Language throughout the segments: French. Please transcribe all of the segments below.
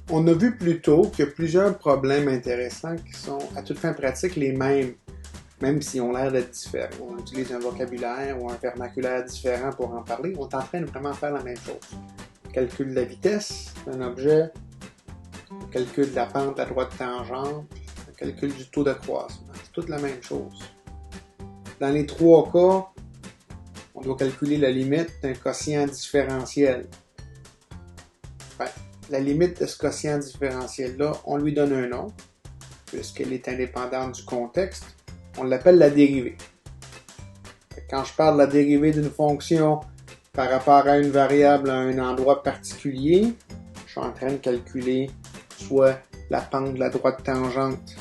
On a vu plus tôt qu'il y a plusieurs problèmes intéressants qui sont à toute fin pratique les mêmes, même s'ils ont l'air d'être différents. On utilise un vocabulaire ou un vernaculaire différent pour en parler. On est en train de vraiment faire la même chose. Calcul de la vitesse d'un objet, calcul de la pente à droite tangente, calcul du taux de croissement. C'est toute la même chose. Dans les trois cas, on doit calculer la limite d'un quotient différentiel. La limite de ce quotient différentiel-là, on lui donne un nom, puisqu'elle est indépendante du contexte. On l'appelle la dérivée. Quand je parle de la dérivée d'une fonction par rapport à une variable à un endroit particulier, je suis en train de calculer soit la pente de la droite tangente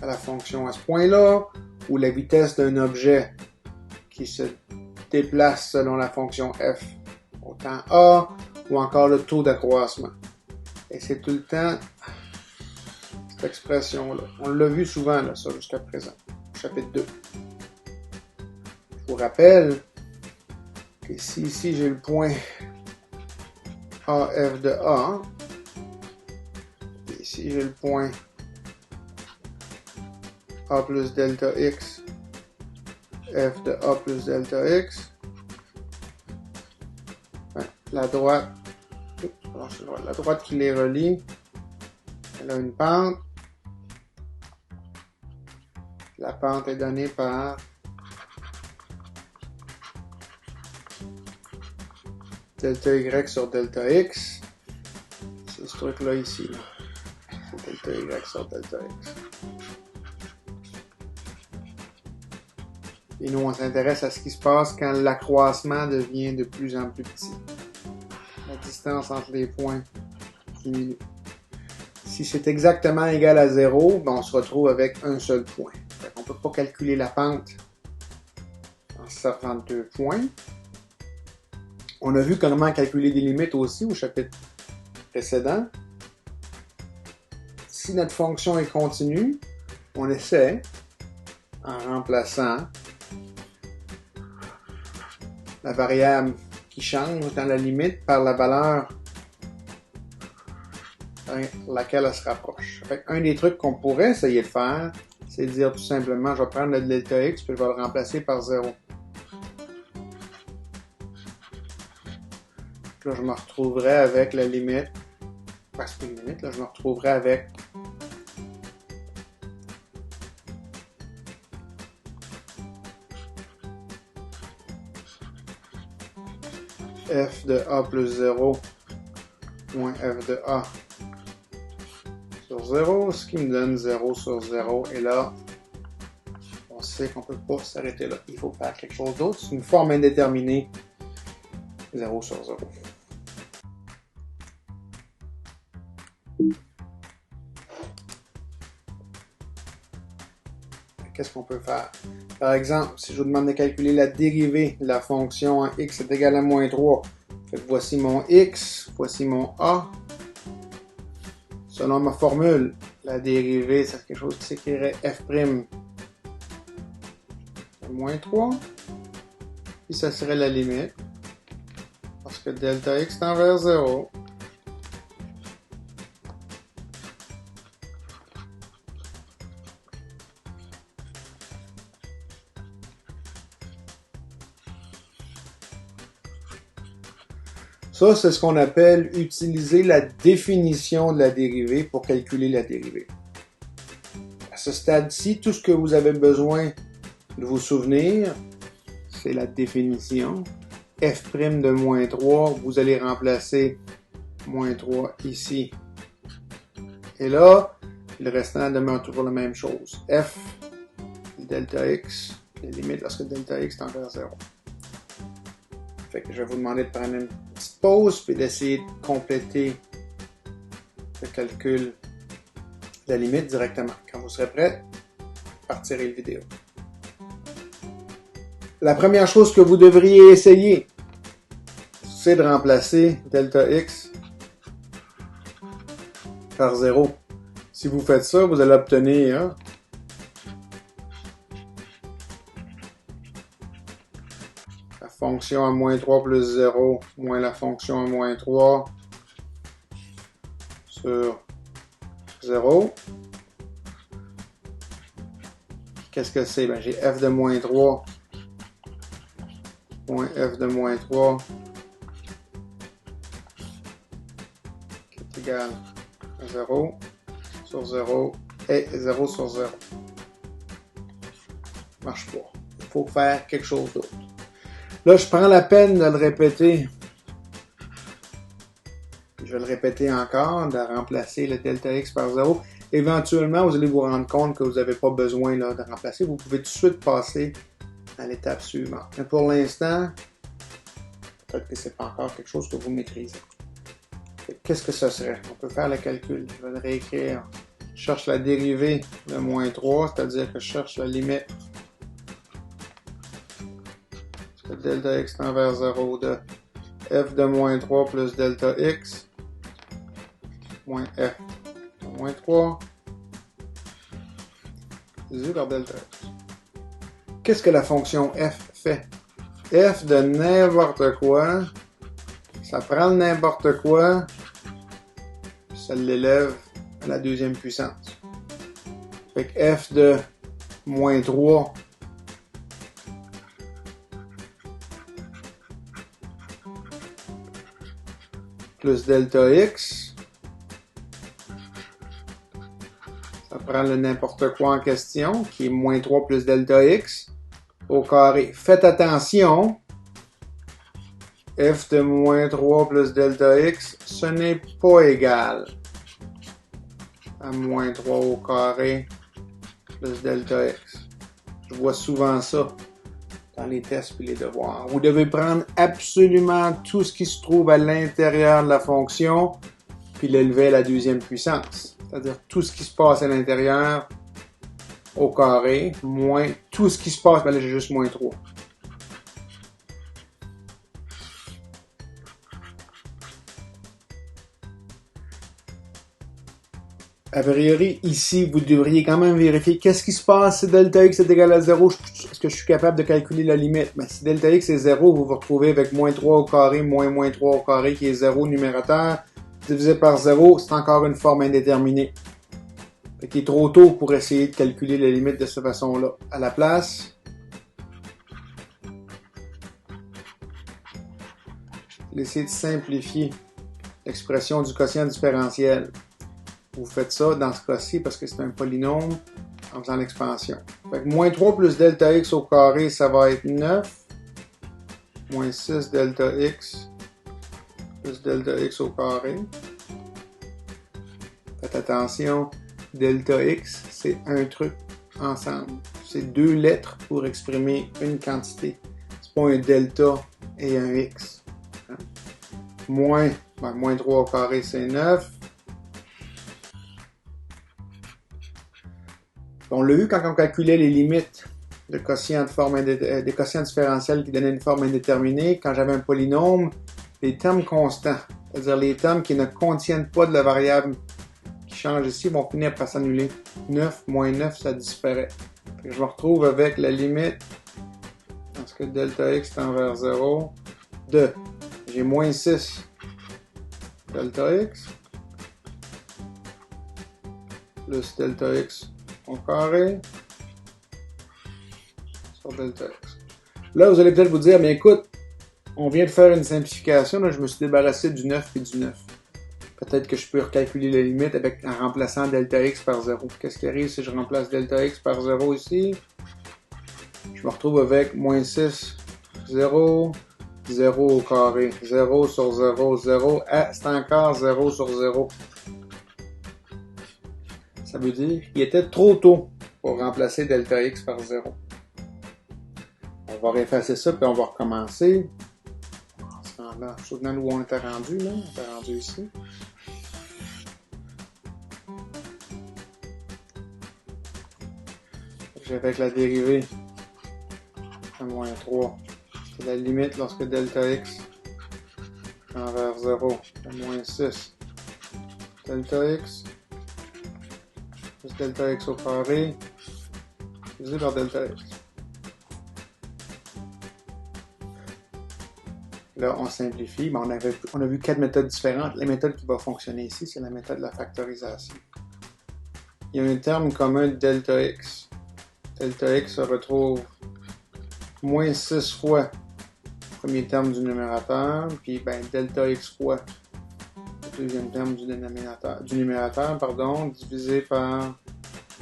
à la fonction à ce point-là, ou la vitesse d'un objet qui se déplace selon la fonction f au temps a, ou encore le taux d'accroissement. Et c'est tout le temps cette expression-là. On l'a vu souvent, là, ça, jusqu'à présent, au chapitre 2. Je vous rappelle que si ici j'ai le point AF de A, et ici j'ai le point A plus delta X, F de A plus delta X, la droite qui les relie, elle a une pente. La pente est donnée par delta Y sur delta X. C'est ce truc-là ici. C'est delta Y sur delta X. Et nous, on s'intéresse à ce qui se passe quand l'accroissement devient de plus en plus petit. La distance entre les points diminue. Si c'est exactement égal à 0, ben on se retrouve avec un seul point. On ne peut pas calculer la pente en servant de 2 points. On a vu comment calculer des limites aussi au chapitre précédent. Si notre fonction est continue, on essaie, en remplaçant la variable qui change dans la limite par la valeur à laquelle elle se rapproche. Un des trucs qu'on pourrait essayer de faire, c'est de dire tout simplement, je vais prendre le delta x puis je vais le remplacer par 0. Là, je me retrouverai avec la limite, parce que une limite, là, je me retrouverai avec f de a plus 0 moins f de a sur 0, ce qui me donne 0 sur 0. Et là, on sait qu'on ne peut pas s'arrêter là. Il faut faire quelque chose d'autre. C'est une forme indéterminée. 0 sur 0. Qu'est-ce qu'on peut faire? Par exemple, si je vous demande de calculer la dérivée de la fonction en x est égal à moins 3, fait que voici mon x, voici mon a. Selon ma formule, la dérivée, c'est quelque chose qui s'écrirait f' de moins 3. Puis ça serait la limite, parce que delta x tend vers 0. Ça, c'est ce qu'on appelle utiliser la définition de la dérivée pour calculer la dérivée. À ce stade-ci, tout ce que vous avez besoin de vous souvenir, c'est la définition. F' de moins 3, vous allez remplacer moins 3 ici. Et là, le restant demeure toujours la même chose. F, delta x, les limites lorsque delta x tend vers 0. Fait que je vais vous demander de prendre une petite pause puis d'essayer de compléter le calcul de la limite directement. Quand vous serez prêt, partirez la vidéo. La première chose que vous devriez essayer, c'est de remplacer delta x par 0. Si vous faites ça, vous allez obtenir la fonction à moins 3 plus 0 moins la fonction à moins 3 sur 0. Qu'est-ce que c'est? Ben, j'ai f de moins 3 moins f de moins 3 qui est égal à 0 sur 0 et 0 sur 0. Marche pas. Il faut faire quelque chose d'autre. Là, je prends la peine de le répéter. Je vais le répéter encore, de remplacer le delta x par 0. Éventuellement, vous allez vous rendre compte que vous n'avez pas besoin là, de remplacer. Vous pouvez tout de suite passer à l'étape suivante. Mais pour l'instant, peut-être que ce n'est pas encore quelque chose que vous maîtrisez. Qu'est-ce que ça serait? On peut faire le calcul. Je vais le réécrire. Je cherche la dérivée de moins 3, c'est-à-dire que je cherche la limite. Parce que delta x tend vers 0 de f de moins 3 plus delta x moins f de moins 3 divisé par delta x. Qu'est-ce que la fonction f fait? F de n'importe quoi, ça prend le n'importe quoi, ça l'élève à la deuxième puissance. Fait que f de moins 3 plus delta x, ça prend le n'importe quoi en question, qui est moins 3 plus delta x, au carré. Faites attention, f de moins 3 plus delta x, ce n'est pas égal à moins 3 au carré plus delta x. Je vois souvent ça dans les tests et les devoirs. Vous devez prendre absolument tout ce qui se trouve à l'intérieur de la fonction puis l'élever à la deuxième puissance. C'est-à-dire tout ce qui se passe à l'intérieur au carré moins tout ce qui se passe, ben là j'ai juste moins 3. A priori, ici, vous devriez quand même vérifier qu'est-ce qui se passe si delta x est égal à 0. Est-ce que je suis capable de calculer la limite? Mais si delta x est 0, vous vous retrouvez avec moins 3 au carré moins moins 3 au carré qui est 0 numérateur. Divisé par 0, c'est encore une forme indéterminée. Fait qu'il est trop tôt pour essayer de calculer la limite de cette façon-là. À la place, essayez de simplifier l'expression du quotient différentiel. Vous faites ça dans ce cas-ci parce que c'est un polynôme en faisant l'expansion. Fait que moins 3 plus delta x au carré, ça va être 9. Moins 6 delta x plus delta x au carré. Faites attention, delta x, c'est un truc ensemble. C'est deux lettres pour exprimer une quantité. C'est pas un delta et un x. Hein? Moins 3 au carré, c'est 9. On l'a vu quand on calculait les limites de quotient de forme des quotients différentiels qui donnaient une forme indéterminée. Quand j'avais un polynôme, les termes constants, c'est-à-dire les termes qui ne contiennent pas de la variable qui change ici, vont finir par s'annuler. 9 moins 9, ça disparaît. Je me retrouve avec la limite, parce que delta x tend vers 0, de, j'ai moins 6 delta x, plus delta x au carré sur delta x. Là, vous allez peut-être vous dire, mais écoute, on vient de faire une simplification, là, je me suis débarrassé du 9 et du 9. Peut-être que je peux recalculer la limite en remplaçant delta x par 0. Qu'est-ce qui arrive si je remplace delta x par 0 ici? Je me retrouve avec moins 6, 0, 0 au carré, 0 sur 0, 0, c'est encore 0 sur 0. Ça veut dire qu'il était trop tôt pour remplacer delta x par 0. On va effacer ça, puis on va recommencer. En se souvenant où on était rendu, là. On était rendu ici. Avec la dérivée à moins 3. C'est la limite lorsque delta x tend vers 0. C'est moins 6. Delta x plus delta x au carré divisé par delta x. Là, on simplifie. Ben, on a vu 4 méthodes différentes. La méthode qui va fonctionner ici, c'est la méthode de la factorisation. Il y a un terme commun delta x. Delta x se retrouve moins 6 fois le premier terme du numérateur, puis ben, delta x fois le deuxième terme du numérateur, divisé par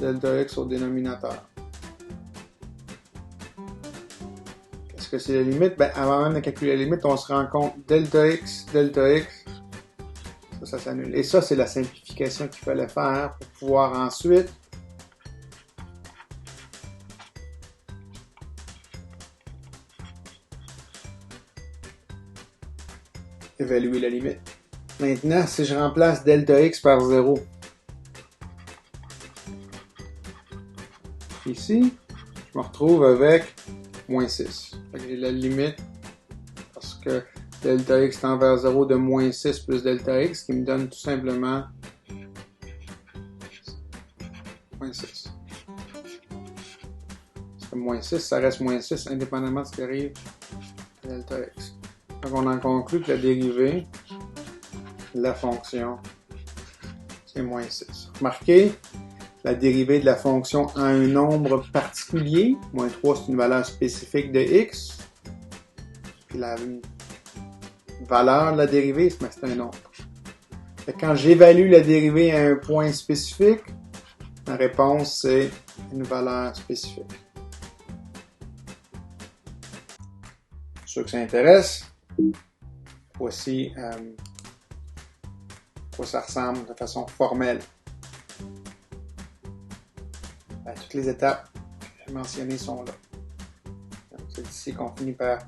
delta x au dénominateur. Qu'est-ce que c'est la limite? Ben, avant même de calculer la limite, on se rend compte delta x, ça s'annule. Et ça, c'est la simplification qu'il fallait faire pour pouvoir ensuite évaluer la limite. Maintenant, si je remplace delta x par 0, ici, je me retrouve avec moins 6. J'ai la limite, parce que delta x tend vers 0 de moins 6 plus delta x, qui me donne tout simplement moins 6. Parce que moins 6, ça reste moins 6, indépendamment de ce qui arrive à delta x. Donc on en conclut que la dérivée de la fonction, c'est moins 6. Remarquez, la dérivée de la fonction en un nombre particulier, moins 3 c'est une valeur spécifique de x, puis la valeur de la dérivée, c'est un nombre. Et quand j'évalue la dérivée à un point spécifique, ma réponse c'est une valeur spécifique. Pour ceux que ça intéresse, voici à quoi ça ressemble de façon formelle. Toutes les étapes que j'ai mentionnées sont là. C'est ici qu'on finit par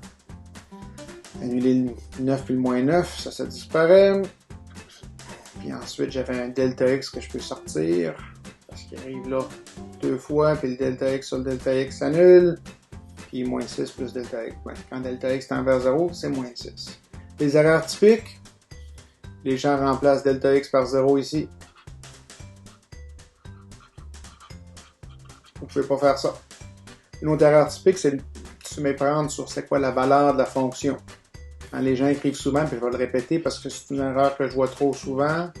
annuler le 9 puis le moins 9, ça disparaît. Puis ensuite, j'avais un delta x que je peux sortir, parce qu'il arrive là 2 fois, puis le delta x sur le delta x s'annule, puis moins 6 plus delta x. Quand delta x tend vers 0, c'est moins 6. Les erreurs typiques, les gens remplacent delta x par 0 ici. Vous ne pouvez pas faire ça. Une autre erreur typique, c'est de se méprendre sur c'est quoi la valeur de la fonction. Quand les gens écrivent souvent, puis je vais le répéter parce que c'est une erreur que je vois trop souvent.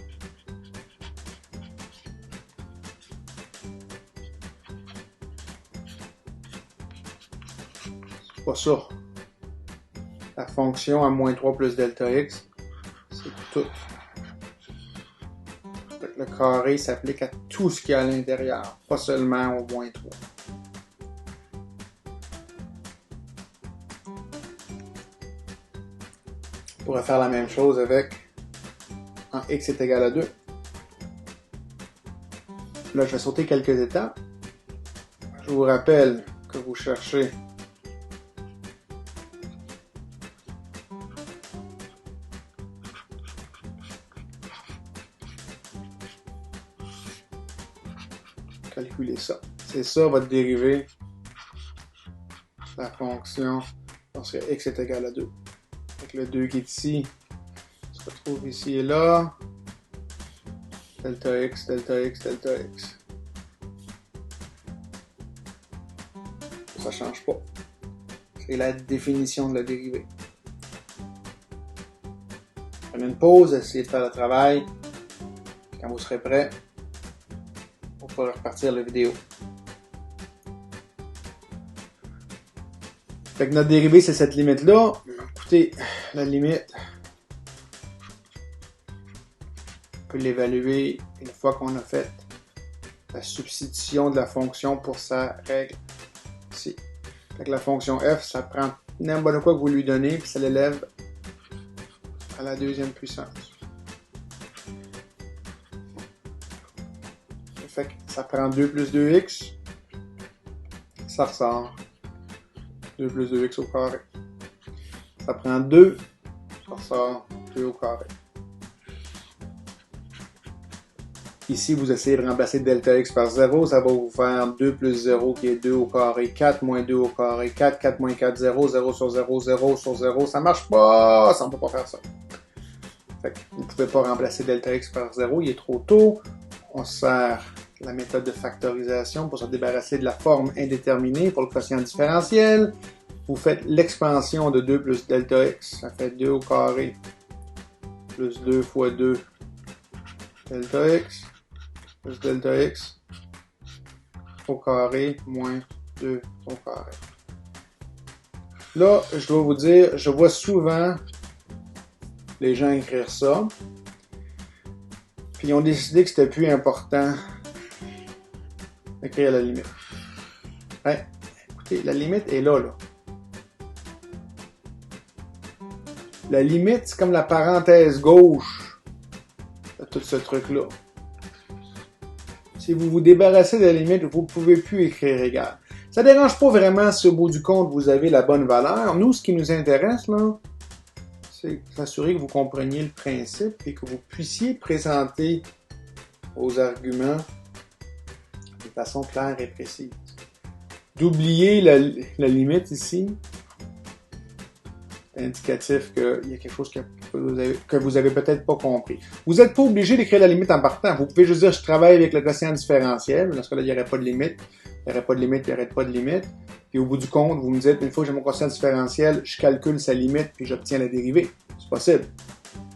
C'est pas ça. La fonction à moins 3 plus delta x, c'est tout. Le carré s'applique à tout ce qu'il y a à l'intérieur, pas seulement au moins 3. On pourrait faire la même chose avec en x est égal à 2. Là, je vais sauter quelques étapes. Je vous rappelle que vous cherchez calculer ça. C'est ça votre dérivée de la fonction lorsque x est égal à 2. Avec le 2 qui est ici, se retrouve ici et là. Delta x, delta x, delta x. Ça ne change pas. C'est la définition de la dérivée. Prenez une pause, essayez de faire le travail. Quand vous serez prêt, on pourra repartir la vidéo. Fait que notre dérivée, c'est cette limite-là. Écoutez, la limite, on peut l'évaluer une fois qu'on a fait la substitution de la fonction pour sa règle ici. Fait que la fonction f, ça prend n'importe quoi que vous lui donnez, puis ça l'élève à la deuxième puissance. Fait que ça prend 2 plus 2x, ça ressort 2 plus 2x au carré. Ça prend 2, ça ressort 2 au carré. Ici, vous essayez de remplacer delta x par 0, ça va vous faire 2 plus 0 qui est 2 au carré, 4 moins 2 au carré, 4, 4 moins 4, 0, 0 sur 0, 0 sur 0, ça marche pas, ça on peut pas faire ça. Fait que vous ne pouvez pas remplacer delta x par 0, il est trop tôt. On sert la méthode de factorisation pour se débarrasser de la forme indéterminée pour le quotient différentiel. vous faites l'expansion de 2 plus delta x, ça fait 2 au carré plus 2 fois 2 delta x plus delta x au carré moins 2 au carré. Là, je dois vous dire, je vois souvent les gens écrire ça, puis ils ont décidé que c'était plus important d'écrire la limite. Ouais, écoutez, la limite est là. La limite, c'est comme la parenthèse gauche de tout ce truc-là. Si vous vous débarrassez de la limite, vous ne pouvez plus écrire égal. Ça ne dérange pas vraiment si au bout du compte, vous avez la bonne valeur. Nous, ce qui nous intéresse, là, c'est s'assurer que vous compreniez le principe et que vous puissiez présenter vos arguments de façon claire et précise. D'oublier la limite ici, c'est indicatif qu'il y a quelque chose que vous avez peut-être pas compris. Vous n'êtes pas obligé d'écrire la limite en partant. Vous pouvez juste dire je travaille avec le quotient différentiel. Dans ce cas-là, il n'y aurait pas de limite. Il n'y aurait pas de limite, il n'y aurait pas de limite. Puis au bout du compte, vous me dites, une fois que j'ai mon quotient différentiel, je calcule sa limite puis j'obtiens la dérivée. C'est possible.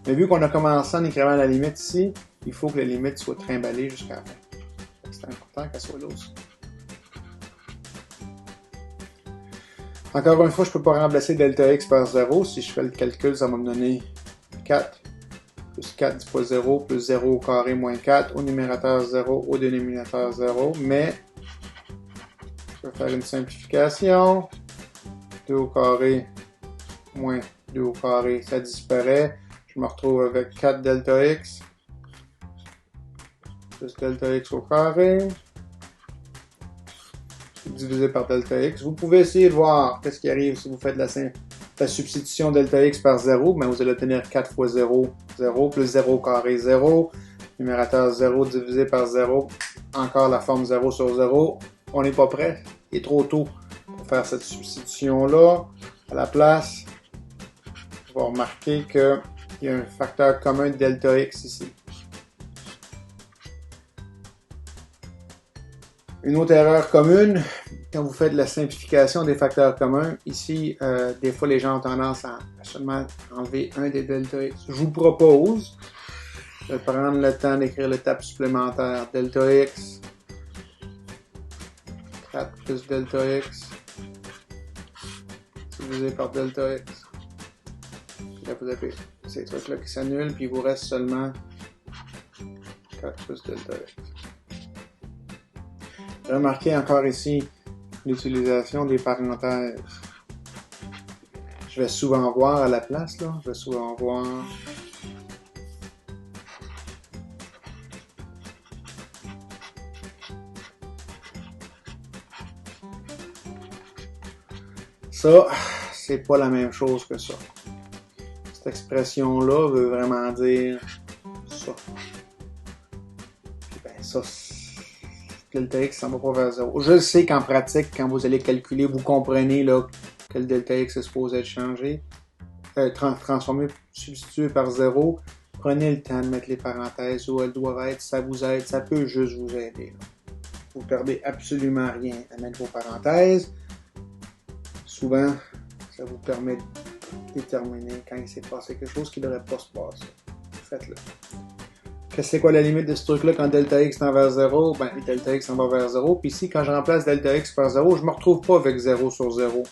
Mais vu qu'on a commencé en écrivant la limite ici, il faut que la limite soit trimballée jusqu'à la fin. C'est important qu'elle soit là aussi. Encore une fois, je ne peux pas remplacer delta x par 0. Si je fais le calcul, ça va me donner 4 plus 4 10 fois 0 plus 0 au carré moins 4 au numérateur 0 au dénominateur 0. Mais je vais faire une simplification. 2 au carré moins 2 au carré, ça disparaît. Je me retrouve avec 4 delta x plus delta x au carré divisé par delta x. Vous pouvez essayer de voir qu'est-ce qui arrive si vous faites la substitution delta x par 0. Ben vous allez obtenir 4 fois 0, 0, plus 0 au carré, 0. Numérateur 0 divisé par 0. Encore la forme 0 sur 0. On n'est pas prêt. Il est trop tôt pour faire cette substitution-là. À la place, on va remarquer qu'il y a un facteur commun de delta x ici. Une autre erreur commune, quand vous faites la simplification des facteurs communs, ici, des fois les gens ont tendance à seulement enlever un des delta x. Je vous propose de prendre le temps d'écrire l'étape supplémentaire. Delta x, 4 plus delta x, divisé par delta x. Puis là, vous avez ces trucs-là qui s'annulent, puis il vous reste seulement 4 plus delta x. Remarquez encore ici l'utilisation des parenthèses. Je vais souvent voir à la place, là, je vais souvent voir ça, c'est pas la même chose que ça. Cette expression-là veut vraiment dire ça. Puis ben ça, delta x, ça ne va pas vers 0. Je sais qu'en pratique, quand vous allez calculer, vous comprenez là, que le delta x est supposé être changé, transformé, substitué par 0. Prenez le temps de mettre les parenthèses où elles doivent être, ça vous aide, ça peut juste vous aider. Là. Vous ne perdez absolument rien à mettre vos parenthèses. Souvent, ça vous permet de déterminer quand il s'est passé quelque chose qui ne devrait pas se passer. Faites-le. C'est quoi la limite de ce truc-là quand delta x tend vers 0? Ben, delta x s'en va vers 0. Puis ici, quand je remplace delta x par 0, je ne me retrouve pas avec 0 sur 0.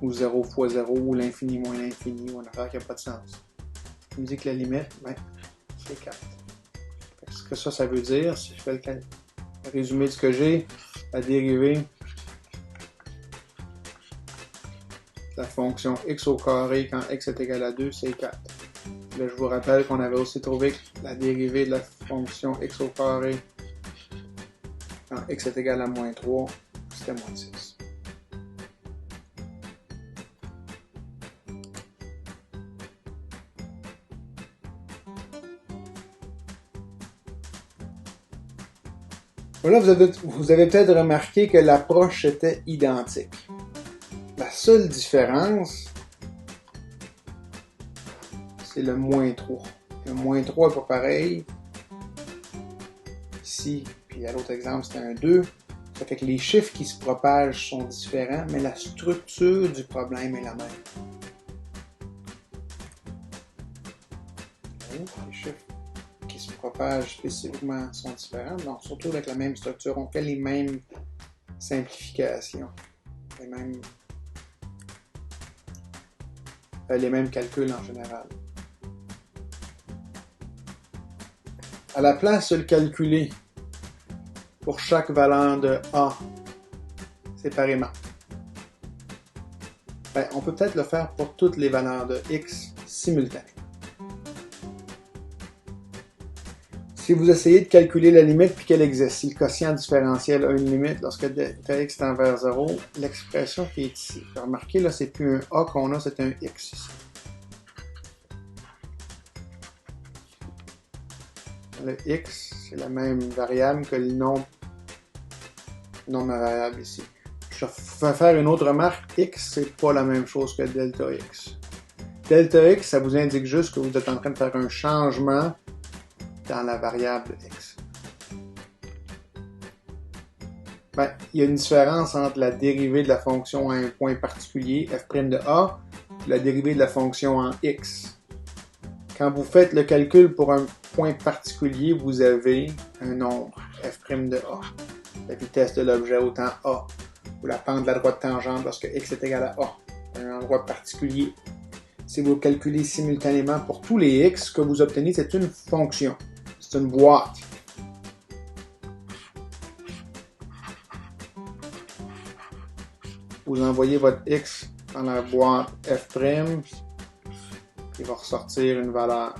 Ou 0 fois 0, ou l'infini moins l'infini, ou une affaire qui n'a pas de sens. Il me dit que la limite, ben, c'est 4. Ce que ça veut dire, si je fais le résumé de ce que j'ai, la dérivée de la fonction x au carré quand x est égal à 2, c'est 4. Là, je vous rappelle qu'on avait aussi trouvé que la dérivée de la fonction x au carré quand x est égal à moins 3, c'était moins 6. Voilà, vous avez peut-être remarqué que l'approche était identique. La seule différence, c'est le moins 3. Le moins 3 n'est pas pareil. Ici, puis à l'autre exemple, c'était un 2. Ça fait que les chiffres qui se propagent sont différents, mais la structure du problème est la même. Les chiffres qui se propagent spécifiquement sont différents, donc surtout avec la même structure, on fait les mêmes simplifications, les mêmes calculs en général. À la place de le calculer pour chaque valeur de A séparément, on peut peut-être le faire pour toutes les valeurs de X simultanément. Si vous essayez de calculer la limite puis qu'elle existe, si le quotient différentiel a une limite lorsque delta x tend vers 0, l'expression qui est ici, remarquez là, c'est plus un A qu'on a, c'est un X ici. Le X, c'est la même variable que le nombre variable ici. Je vais faire une autre remarque, X, c'est pas la même chose que delta X. Delta X, ça vous indique juste que vous êtes en train de faire un changement dans la variable X. Il y a une différence entre la dérivée de la fonction à un point particulier, f' de A, et la dérivée de la fonction en X. Quand vous faites le calcul pour un point particulier, vous avez un nombre, f' de A. La vitesse de l'objet au temps A, ou la pente de la droite tangente lorsque X est égal à A, un endroit particulier. Si vous calculez simultanément pour tous les X, ce que vous obtenez, c'est une fonction. C'est une boîte. Vous envoyez votre X dans la boîte f', il va ressortir une valeur.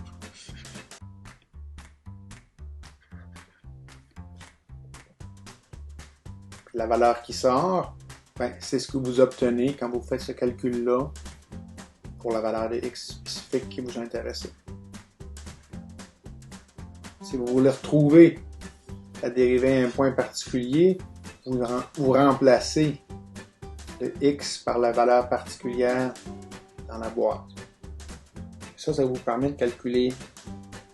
La valeur qui sort, c'est ce que vous obtenez quand vous faites ce calcul-là pour la valeur de X spécifique qui vous intéresse. Si vous voulez retrouver la dérivée à un point particulier, vous remplacez le X par la valeur particulière dans la boîte. Ça vous permet de calculer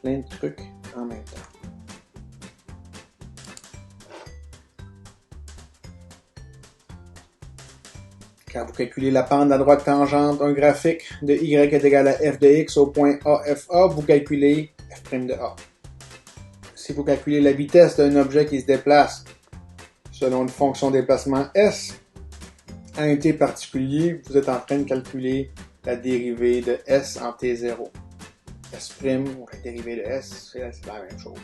plein de trucs en même temps. Quand vous calculez la pente de la droite tangente d'un graphique de y est égal à f de x au point AFA, vous calculez f' de A. Si vous calculez la vitesse d'un objet qui se déplace selon une fonction de déplacement S, à un t particulier, vous êtes en train de calculer la dérivée de S en t0. S', ou la dérivée de S, c'est la même chose.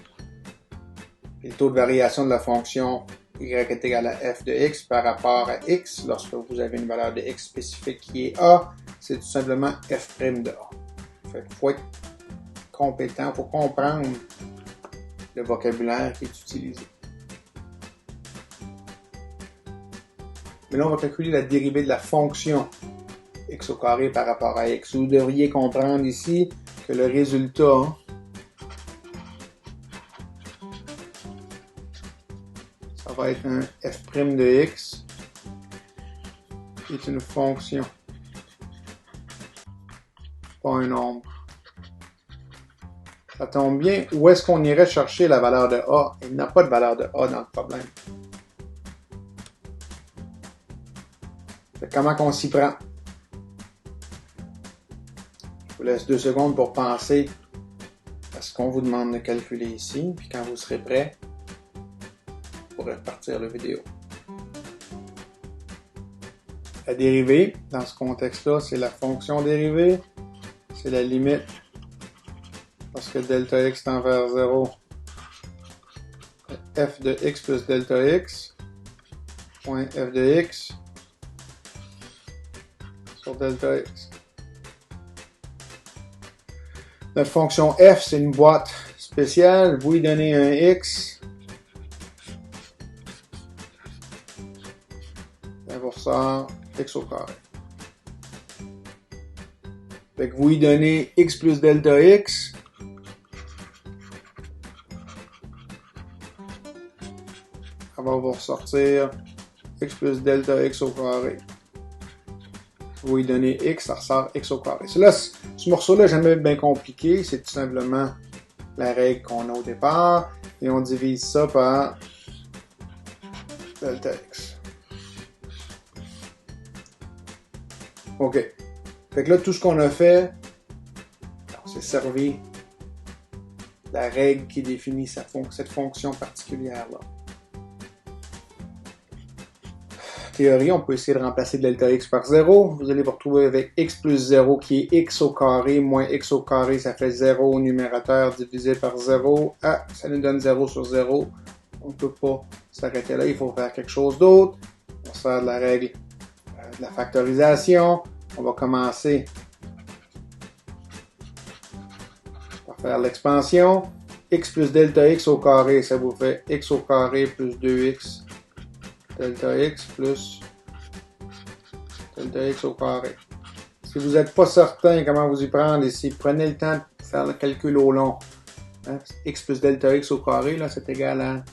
Et le taux de variation de la fonction y est égal à f de x par rapport à x, lorsque vous avez une valeur de x spécifique qui est A, c'est tout simplement f' de A. Il faut être compétent, il faut comprendre le vocabulaire qui est utilisé. Mais là, on va calculer la dérivée de la fonction x au carré par rapport à x. Vous devriez comprendre ici que le résultat ça va être un f' de x qui est une fonction, pas un nombre. Ça tombe bien. Où est-ce qu'on irait chercher la valeur de A? Il n'y a pas de valeur de A dans le problème. Comment qu'on s'y prend? Je vous laisse 2 secondes pour penser à ce qu'on vous demande de calculer ici. Puis quand vous serez prêt, vous pourrez repartir la vidéo. La dérivée, dans ce contexte-là, c'est la fonction dérivée. C'est la limite lorsque delta x tend vers 0. F de x plus delta x, point f de x sur delta x. Notre fonction f, c'est une boîte spéciale. Vous lui donnez un x, ça vous ressort x au carré. Fait que vous lui donnez x plus delta x, ça va vous ressortir x plus delta x au carré. Vous lui donnez x, ça ressort x au carré. Là, ce morceau-là n'est jamais bien compliqué, c'est tout simplement la règle qu'on a au départ, et on divise ça par delta x. OK. Fait que là, tout ce qu'on a fait, c'est servi la règle qui définit cette fonction particulière-là. Théorie, on peut essayer de remplacer delta x par 0. Vous allez vous retrouver avec x plus 0 qui est x au carré moins x au carré, ça fait 0 au numérateur divisé par 0. Ah, ça nous donne 0 sur 0. On ne peut pas s'arrêter là, il faut faire quelque chose d'autre. On se sert de la règle de la factorisation. On va commencer par faire l'expansion. X plus delta x au carré, ça vous fait x au carré plus 2x delta x plus delta x au carré. Si vous n'êtes pas certain comment vous y prendre ici, prenez le temps de faire le calcul au long. Hein? X plus delta x au carré, là, c'est égal à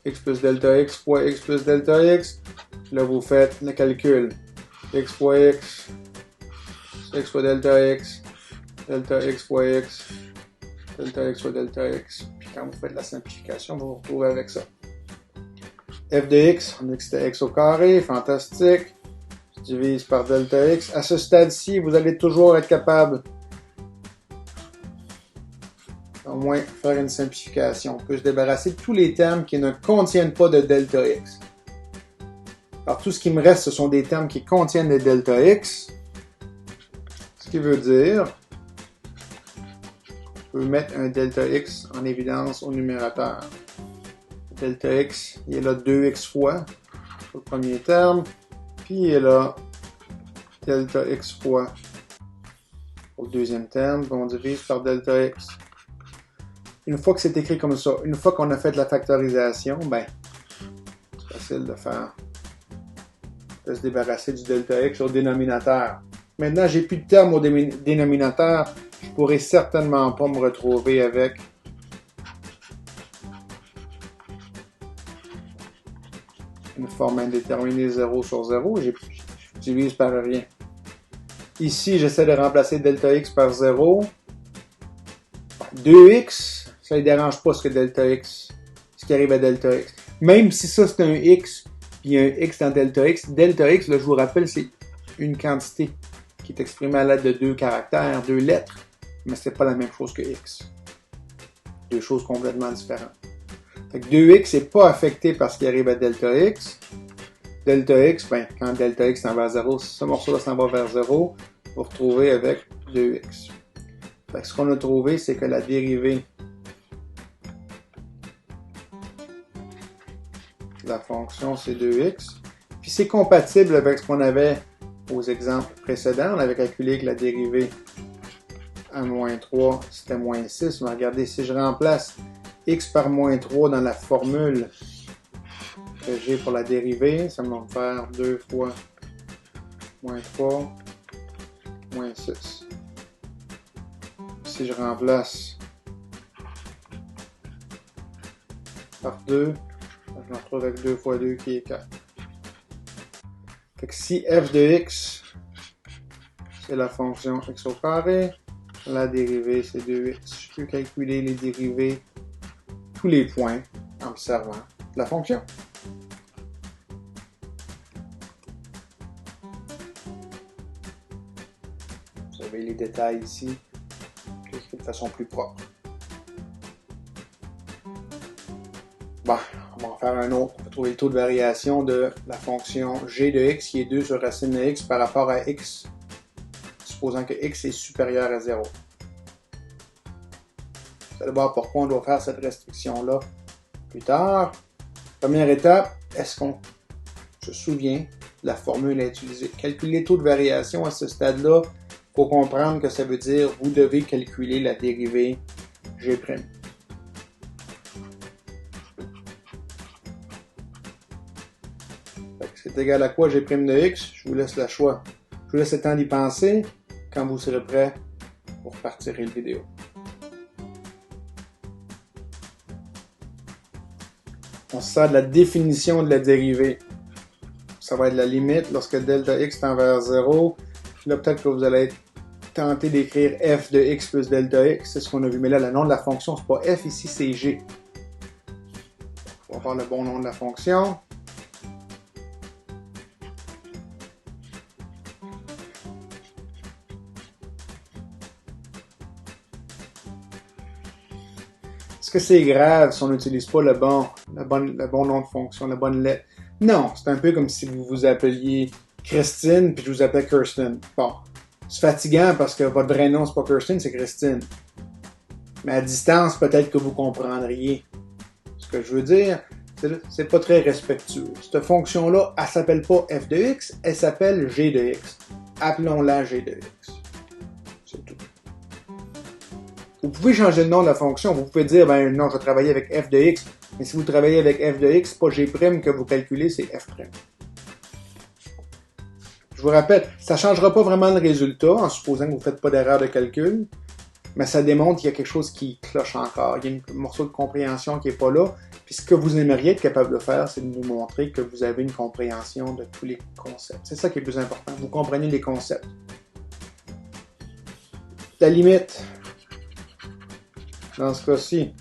x plus delta x fois x plus delta x. Là, vous faites le calcul. X fois x, x fois delta x fois x, delta x fois delta x. Puis quand vous faites la simplification, vous vous retrouvez avec ça. F de x, on dit que c'était x au carré, fantastique. Je divise par delta x. À ce stade-ci, vous allez toujours être capable au moins faire une simplification. On peut se débarrasser de tous les termes qui ne contiennent pas de delta x. Alors, tout ce qui me reste, ce sont des termes qui contiennent des delta x. Ce qui veut dire qu'on peut mettre un delta x en évidence au numérateur. Delta x, il est là 2x fois pour le premier terme, puis il est là delta x fois pour le deuxième terme, puis on divise par delta x. Une fois que c'est écrit comme ça, une fois qu'on a fait de la factorisation, ben, c'est facile de se débarrasser du delta x au dénominateur. Maintenant, j'ai plus de termes au dénominateur, je pourrais certainement pas me retrouver avec une forme indéterminée 0 sur 0, je divise par rien. Ici, j'essaie de remplacer delta x par 0. 2x, ça ne dérange pas ce qui arrive à delta x. Même si ça c'est un x, puis il y a un x dans delta x, là, je vous rappelle, c'est une quantité qui est exprimée à l'aide de 2 caractères, 2 lettres, mais c'est pas la même chose que x. Deux choses complètement différentes. Fait que 2x n'est pas affecté par ce qui arrive à delta x. Delta x, ben, quand delta x s'en va à 0, si ce morceau-là s'en va vers 0, vous vous retrouvez avec 2x. Fait que ce qu'on a trouvé, c'est que la dérivée de la fonction, c'est 2x. Puis c'est compatible avec ce qu'on avait aux exemples précédents. On avait calculé que la dérivée à moins 3, c'était moins 6. Mais regardez, si je remplace x par moins 3 dans la formule que j'ai pour la dérivée, ça va me faire 2 fois moins 3, moins 6. Si je remplace par 2, je me retrouve avec 2 fois 2 qui est 4. Fait que si f de x, c'est la fonction x au carré, la dérivée c'est 2x. Je peux calculer les dérivées, tous les points, en me servant de la fonction. Vous avez les détails ici, de façon plus propre. Bon, on va en faire un autre. On va trouver le taux de variation de la fonction g de x qui est 2 sur racine de x par rapport à x, supposant que x est supérieur à 0. Vous allez voir pourquoi on doit faire cette restriction-là plus tard. Première étape, est-ce qu'on se souvient de la formule à utiliser? Calculer le taux de variation à ce stade-là, il faut comprendre que ça veut dire vous devez calculer la dérivée g'. C'est égal à quoi g' de x? Je vous laisse le choix. Je vous laisse le temps d'y penser. Quand vous serez prêt, vous repartirez le vidéo. On se sert de la définition de la dérivée. Ça va être la limite lorsque delta x tend vers 0. Là, peut-être que vous allez être tenter d'écrire f de x plus delta x, c'est ce qu'on a vu. Mais là, le nom de la fonction, c'est pas f ici, c'est g. On va faire le bon nom de la fonction. Est-ce que c'est grave si on n'utilise pas le bon nom de fonction, la bonne lettre? Non, c'est un peu comme si vous vous appeliez Christine puis je vous appelais Kirsten. Bon, c'est fatigant parce que votre vrai nom c'est pas Kirsten, c'est Christine. Mais à distance, peut-être que vous comprendriez. Ce que je veux dire, c'est pas très respectueux. Cette fonction-là, elle s'appelle pas f de x, elle s'appelle g de x. Appelons-la g de x. C'est tout. Vous pouvez changer le nom de la fonction. Vous pouvez dire, ben non, je vais travailler avec f de x. Mais si vous travaillez avec f de x, c'est pas g' que vous calculez, c'est f'. Je vous rappelle, ça ne changera pas vraiment le résultat, en supposant que vous ne faites pas d'erreur de calcul. Mais ça démontre qu'il y a quelque chose qui cloche encore. Il y a un morceau de compréhension qui n'est pas là. Puis ce que vous aimeriez être capable de faire, c'est de nous montrer que vous avez une compréhension de tous les concepts. C'est ça qui est le plus important. Vous comprenez les concepts. La limite, dans ce cas-ci,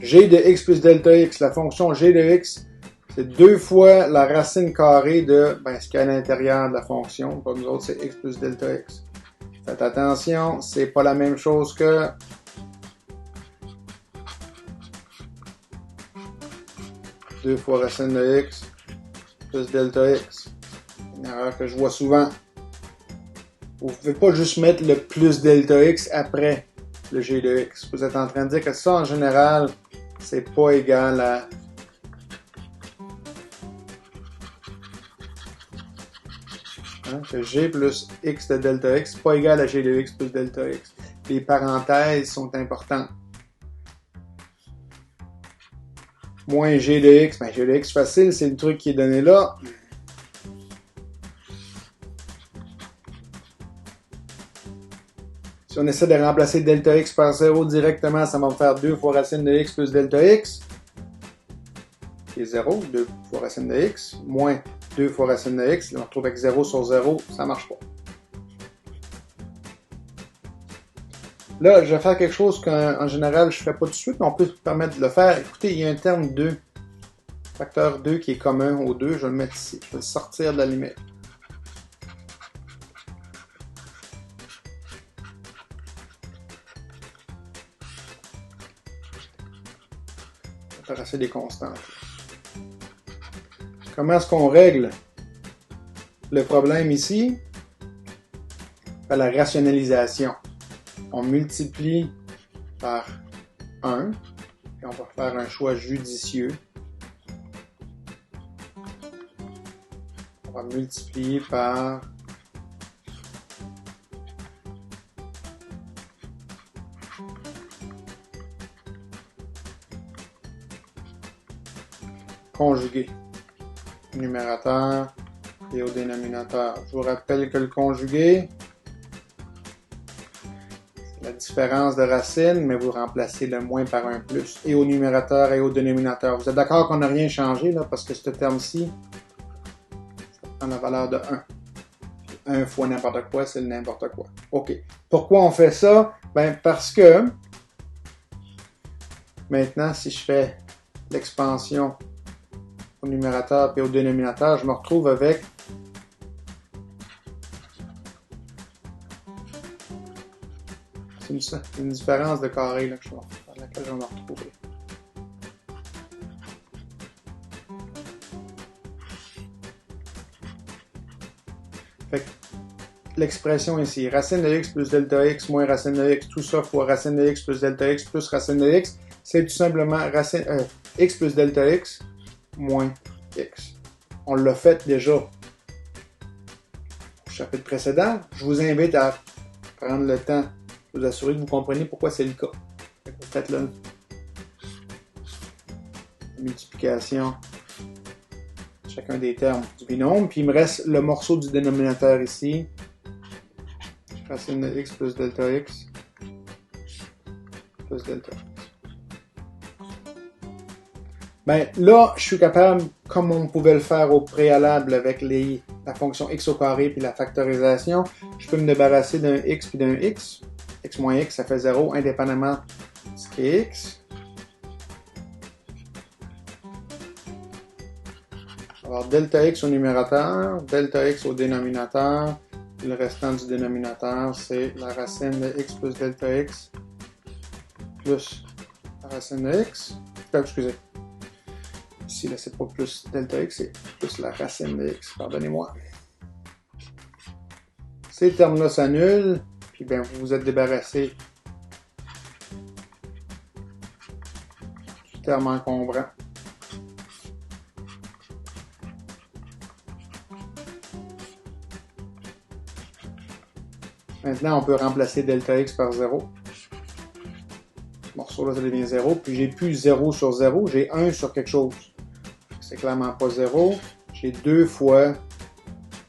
g de x plus delta x, la fonction g de x, c'est 2 fois la racine carrée de ce qu'il y a à l'intérieur de la fonction. Pour nous autres, c'est x plus delta x. Faites attention, c'est pas la même chose que 2 fois racine de x plus delta x. Une erreur que je vois souvent. Vous ne pouvez pas juste mettre le plus delta x après le g de x. Vous êtes en train de dire que ça, en général, c'est pas égal à que g plus x de delta x, c'est pas égal à g de x plus delta x. Les parenthèses sont importantes. Moins g de x, g de x facile, c'est le truc qui est donné là. Si on essaie de remplacer delta x par 0 directement, ça va me faire 2 fois racine de x plus delta x, qui est 0, 2 fois racine de x, moins 2 fois racine de x, on retrouve avec 0 sur 0, ça ne marche pas. Là, je vais faire quelque chose qu'en général, je ne fais pas tout de suite, mais on peut se permettre de le faire. Écoutez, il y a un terme 2, facteur 2 qui est commun au 2, je vais le mettre ici, je vais le sortir de la limite. Tracer des constantes. Comment est-ce qu'on règle le problème ici? Par la rationalisation. On multiplie par 1 et on va faire un choix judicieux. On va multiplier par conjugué au numérateur et au dénominateur. Je vous rappelle que le conjugué, c'est la différence de racine, mais vous remplacez le moins par un plus, et au numérateur et au dénominateur. Vous êtes d'accord qu'on n'a rien changé, là, parce que ce terme-ci, ça prend la valeur de 1. 1 fois n'importe quoi, c'est le n'importe quoi. OK. Pourquoi on fait ça? Parce que, maintenant, si je fais l'expansion au numérateur et au dénominateur, je me retrouve avec une différence de carré là, à laquelle je vais me retrouver. Fait que l'expression ici, racine de x plus delta x moins racine de x, tout ça fois racine de x plus delta x plus racine de x, c'est tout simplement x plus delta x moins x. On l'a fait déjà au chapitre précédent. Je vous invite à prendre le temps de vous assurer que vous comprenez pourquoi c'est le cas. Vous faites là la multiplication de chacun des termes du binôme. Puis il me reste le morceau du dénominateur ici. Racine de x plus delta x plus delta x. Là, je suis capable, comme on pouvait le faire au préalable avec la la fonction x au carré puis la factorisation, je peux me débarrasser d'un x puis d'un x. X moins x, ça fait 0 indépendamment de ce qui est x. Alors, delta x au numérateur, delta x au dénominateur. Le restant du dénominateur, c'est la racine de x plus delta x plus la racine de x. Excusez. Ici, là, c'est pas plus delta x, c'est plus la racine de x. Pardonnez-moi. Ces termes-là s'annulent, puis bien, vous vous êtes débarrassé du terme encombrant. Maintenant, on peut remplacer delta x par 0. Ce morceau-là, ça devient 0. Puis j'ai plus 0 sur 0, j'ai 1 sur quelque chose. C'est clairement pas 0. J'ai 2 fois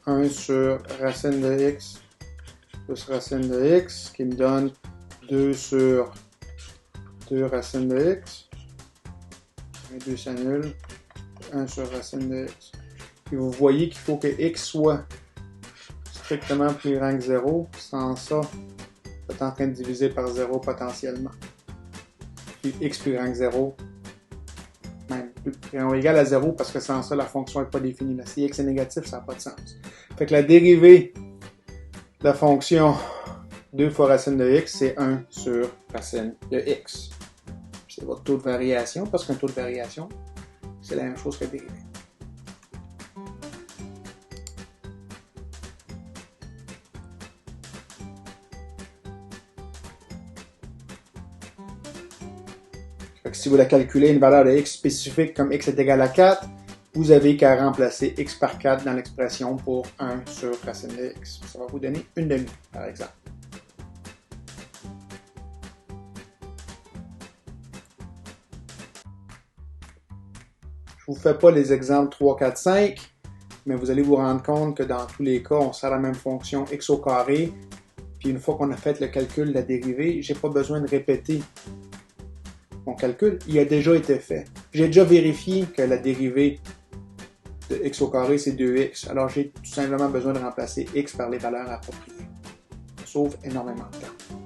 1 sur racine de x plus racine de x, qui me donne 2 sur 2 racine de x. Les deux s'annulent. 1 sur racine de x. Puis vous voyez qu'il faut que x soit strictement plus grand que 0. Sans ça, vous êtes en train de diviser par 0 potentiellement. Puis x plus grand que 0, même plus grand ou égal à 0, parce que sans ça, la fonction n'est pas définie. Mais si x est négatif, ça n'a pas de sens. Fait que la dérivée de la fonction 2 fois racine de x, c'est 1 sur racine de x. C'est votre taux de variation, parce qu'un taux de variation, c'est la même chose que la dérivée. Fait que si vous la calculez une valeur de x spécifique comme x est égal à 4, vous avez qu'à remplacer x par 4 dans l'expression pour 1 sur racine de x. Ça va vous donner une demi, par exemple. Je ne vous fais pas les exemples 3, 4, 5, mais vous allez vous rendre compte que dans tous les cas, on sert la même fonction x au carré, puis une fois qu'on a fait le calcul de la dérivée, je n'ai pas besoin de répéter mon calcul, il a déjà été fait. J'ai déjà vérifié que la dérivée de x au carré, c'est 2x. Alors, j'ai tout simplement besoin de remplacer x par les valeurs appropriées. Ça sauve énormément de temps.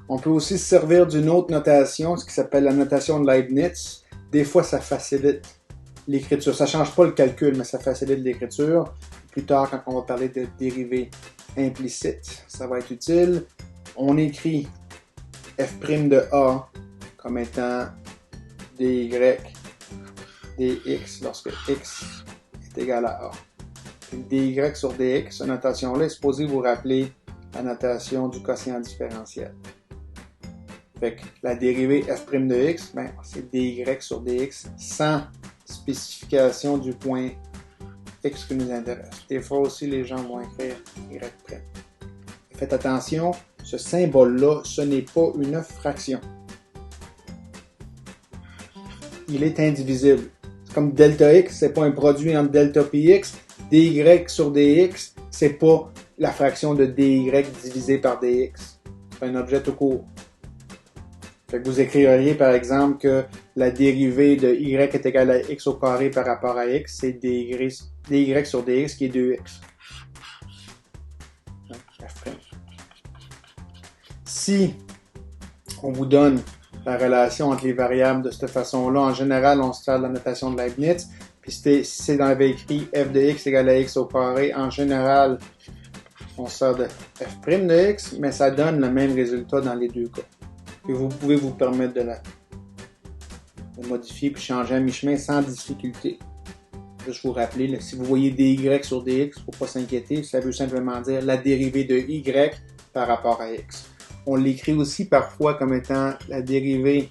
On peut aussi se servir d'une autre notation, ce qui s'appelle la notation de Leibniz. Des fois, ça facilite l'écriture. Ça ne change pas le calcul, mais ça facilite l'écriture. Plus tard, quand on va parler de dérivée implicite, ça va être utile. On écrit f' de a comme étant dy dx lorsque x est égal à a. Puis dy sur dx, cette notation-là est supposée vous rappeler la notation du quotient différentiel. Fait que la dérivée f' de x, ben, c'est dy sur dx sans spécification du point x qui nous intéresse. Des fois aussi, les gens vont écrire y'. Faites attention, ce symbole-là, ce n'est pas une fraction. Il est indivisible. C'est comme delta x, c'est pas un produit entre delta px. dy sur dx, c'est pas la fraction de dy divisé par dx. C'est un objet tout court. Fait que vous écririez par exemple que la dérivée de y est égale à x au carré par rapport à x, c'est dy sur dx qui est 2x. Si on vous donne la relation entre les variables de cette façon-là, en général, on se sert de la notation de Leibniz. Puis si c'est dans avait écrit f de x égale à x au carré, en général, on se sert de f' de x, mais ça donne le même résultat dans les deux cas. Et vous pouvez vous permettre de modifier puis changer à mi-chemin sans difficulté. Juste vous rappeler, là, si vous voyez dy sur dx, il ne faut pas s'inquiéter, ça veut simplement dire la dérivée de y par rapport à x. On l'écrit aussi parfois comme étant la dérivée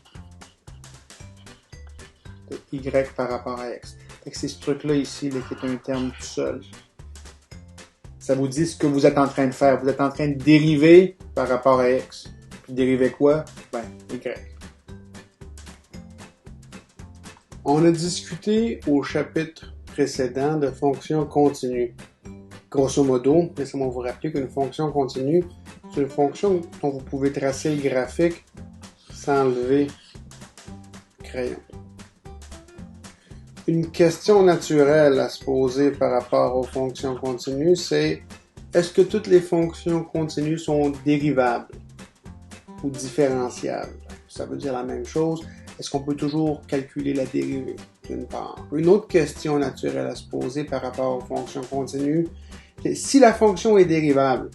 de y par rapport à x. C'est ce truc-là ici là, qui est un terme tout seul. Ça vous dit ce que vous êtes en train de faire. Vous êtes en train de dériver par rapport à x. Puis dériver quoi? Ben, y. On a discuté au chapitre précédent de fonctions continues. Grosso modo, laissez-moi vous rappeler qu'une fonction continue, c'est une fonction dont vous pouvez tracer le graphique s'enlever crayon. Une question naturelle à se poser par rapport aux fonctions continues, c'est est-ce que toutes les fonctions continues sont dérivables ou différenciables? Ça veut dire la même chose. Est-ce qu'on peut toujours calculer la dérivée, d'une part? Une autre question naturelle à se poser par rapport aux fonctions continues, c'est si la fonction est dérivable,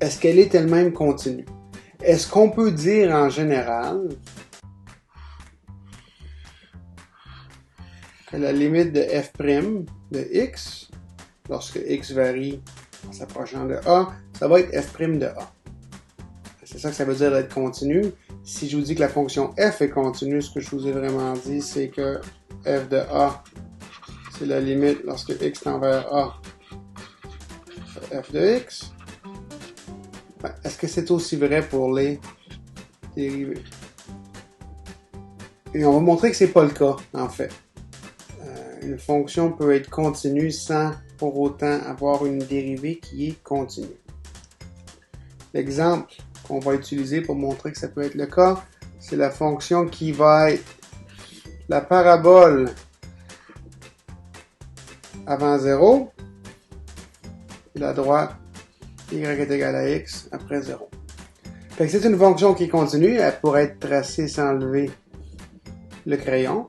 est-ce qu'elle est elle-même continue? Est-ce qu'on peut dire en général que la limite de f' de x, lorsque x varie en s'approchant de a, ça va être f' de a. C'est ça que ça veut dire d'être continu. Si je vous dis que la fonction f est continue, ce que je vous ai vraiment dit, c'est que f de a, c'est la limite lorsque x tend vers a, f de x. Ben, est-ce que c'est aussi vrai pour les dérivés? Et on va montrer que c'est pas le cas, en fait. Une fonction peut être continue sans pour autant avoir une dérivée qui est continue. L'exemple qu'on va utiliser pour montrer que ça peut être le cas, c'est la fonction qui va être la parabole avant 0 et la droite y est égale à x après 0. Fait que c'est une fonction qui est continue, elle pourrait être tracée sans lever le crayon.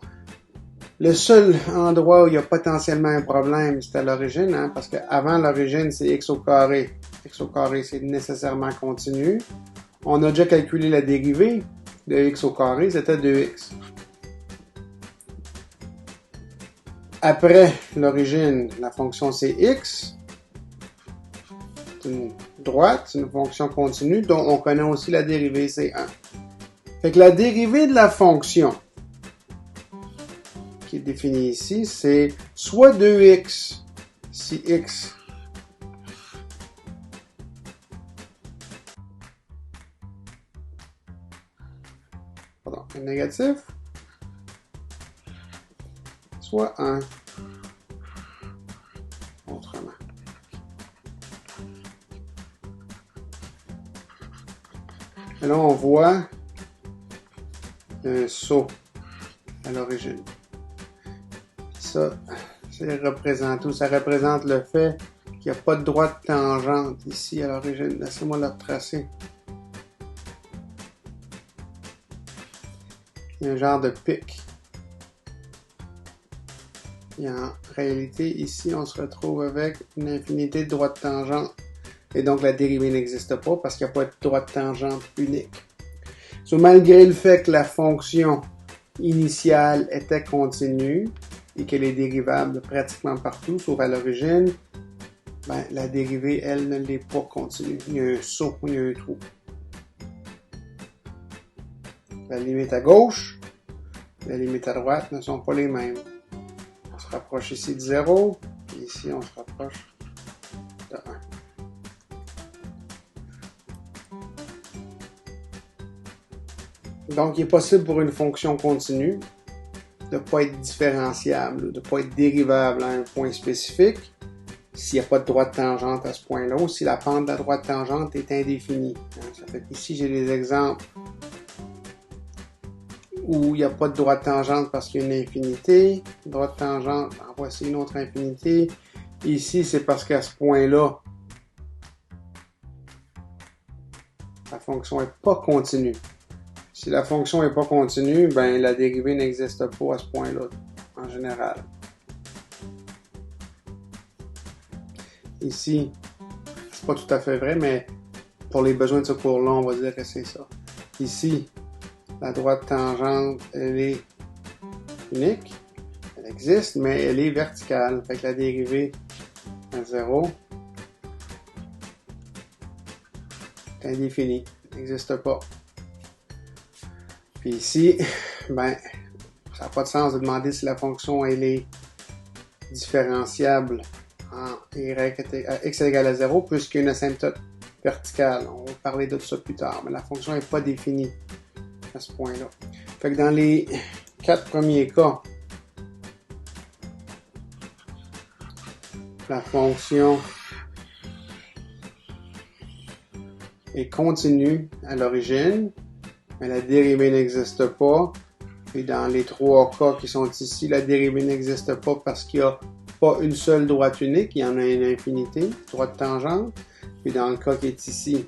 Le seul endroit où il y a potentiellement un problème, c'est à l'origine, hein, parce qu'avant l'origine, c'est x au carré. X au carré, c'est nécessairement continu. On a déjà calculé la dérivée de x au carré, c'était 2x. Après l'origine, la fonction c'est x. C'est une droite, c'est une fonction continue, dont on connaît aussi la dérivée, c'est 1. Fait que la dérivée de la fonction qui est définie ici, c'est soit 2x si x est négatif, soit 1 autrement. Et là, on voit un saut à l'origine. Ça, c'est représenté, ça représente le fait qu'il n'y a pas de droite tangente ici à l'origine. Laissez-moi le retracer. Il y a un genre de pic. Et en réalité, ici, on se retrouve avec une infinité de droites tangentes. Et donc, la dérivée n'existe pas parce qu'il n'y a pas de droite tangente unique. So, malgré le fait que la fonction initiale était continue et qu'elle est dérivable pratiquement partout, sauf à l'origine, ben, la dérivée, elle, ne l'est pas continue. Il y a un saut, il y a un trou. La limite à gauche, la limite à droite ne sont pas les mêmes. On se rapproche ici de 0, et ici on se rapproche de 1. Donc, il est possible pour une fonction continue de ne pas être différenciable, de ne pas être dérivable à un point spécifique s'il n'y a pas de droite tangente à ce point-là, ou si la pente de la droite tangente est indéfinie. Ça fait qu'ici, j'ai des exemples où il n'y a pas de droite tangente parce qu'il y a une infinité. Droite tangente, en voici une autre infinité. Ici, c'est parce qu'à ce point-là, la fonction n'est pas continue. Si la fonction n'est pas continue, ben la dérivée n'existe pas à ce point-là, en général. Ici, c'est pas tout à fait vrai, mais pour les besoins de ce cours-là, on va dire que c'est ça. Ici, la droite tangente, elle est unique. Elle existe, mais elle est verticale. Fait que la dérivée à 0 est indéfinie. Elle n'existe pas. Puis ici, ben, ça n'a pas de sens de demander si la fonction elle est différenciable en x égale à 0, puisqu'il y a une asymptote verticale. On va parler de ça plus tard, mais la fonction n'est pas définie à ce point-là. Fait que dans les 4 premiers cas, la fonction est continue à l'origine, mais la dérivée n'existe pas. Et dans les 3 cas qui sont ici, la dérivée n'existe pas parce qu'il n'y a pas une seule droite unique, il y en a une infinité, droite tangente. Puis dans le cas qui est ici,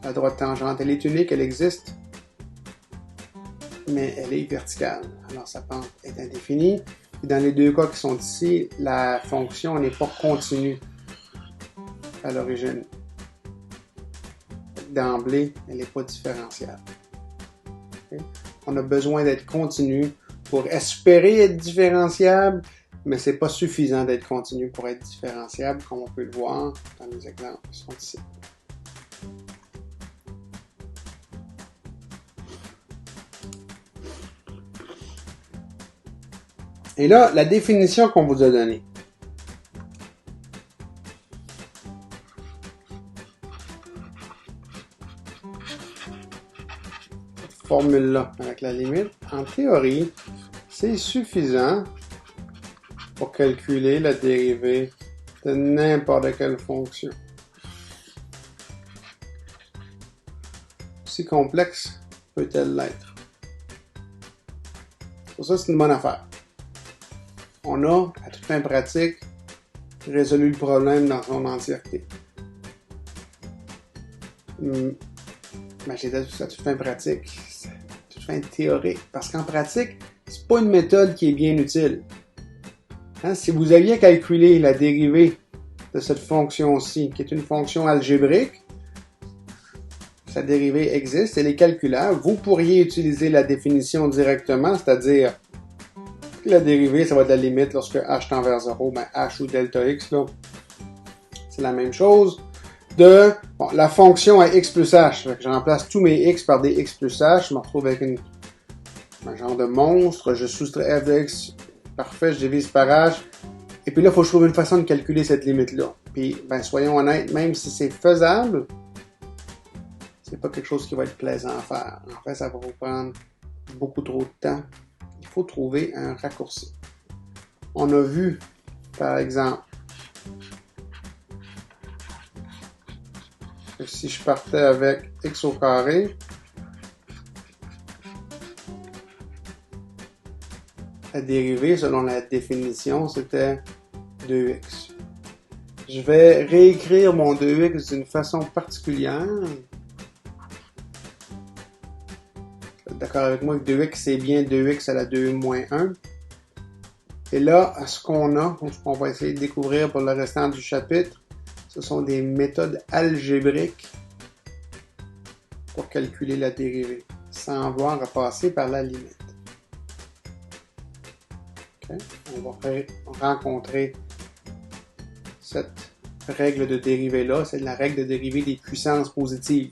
la droite tangente, elle est unique, elle existe, mais elle est verticale. Alors sa pente est indéfinie. Puis dans les 2 cas qui sont ici, la fonction n'est pas continue à l'origine. D'emblée, elle n'est pas différentiable. Okay? On a besoin d'être continu pour espérer être différenciable, mais c'est pas suffisant d'être continu pour être différenciable, comme on peut le voir dans les exemples qui sont ici. Et là, la définition qu'on vous a donnée. Cette formule-là, avec la limite, en théorie, c'est suffisant pour calculer la dérivée de n'importe quelle fonction. Si complexe peut-elle l'être? Pour ça, c'est une bonne affaire. On a, à toute fin pratique, résolu le problème dans son entièreté. Mais j'ai dit à toute fin pratique, à toute fin théorique, parce qu'en pratique, c'est pas une méthode qui est bien utile. Hein? Si vous aviez calculé la dérivée de cette fonction-ci, qui est une fonction algébrique, sa dérivée existe, elle est calculable, vous pourriez utiliser la définition directement, c'est-à-dire que la dérivée, ça va être la limite lorsque h tend vers 0, ben h ou delta x, là, c'est la même chose. La fonction est x plus h, je remplace tous mes x par des x plus h, je me retrouve avec un genre de monstre, je soustrais f de x, parfait, je divise par h, et puis là, il faut que je trouve une façon de calculer cette limite-là. Puis, ben, soyons honnêtes, même si c'est faisable, c'est pas quelque chose qui va être plaisant à faire. En fait, ça va vous prendre beaucoup trop de temps. Il faut trouver un raccourci. On a vu, par exemple, que si je partais avec x au carré, la dérivée, selon la définition, c'était 2x. Je vais réécrire mon 2x d'une façon particulière. D'accord avec moi que 2x, c'est bien 2x à la 2 moins 1. Et là, ce qu'on va essayer de découvrir pour le restant du chapitre, ce sont des méthodes algébriques pour calculer la dérivée, sans avoir à passer par la limite. Okay? On va rencontrer cette règle de dérivée-là, c'est la règle de dérivée des puissances positives.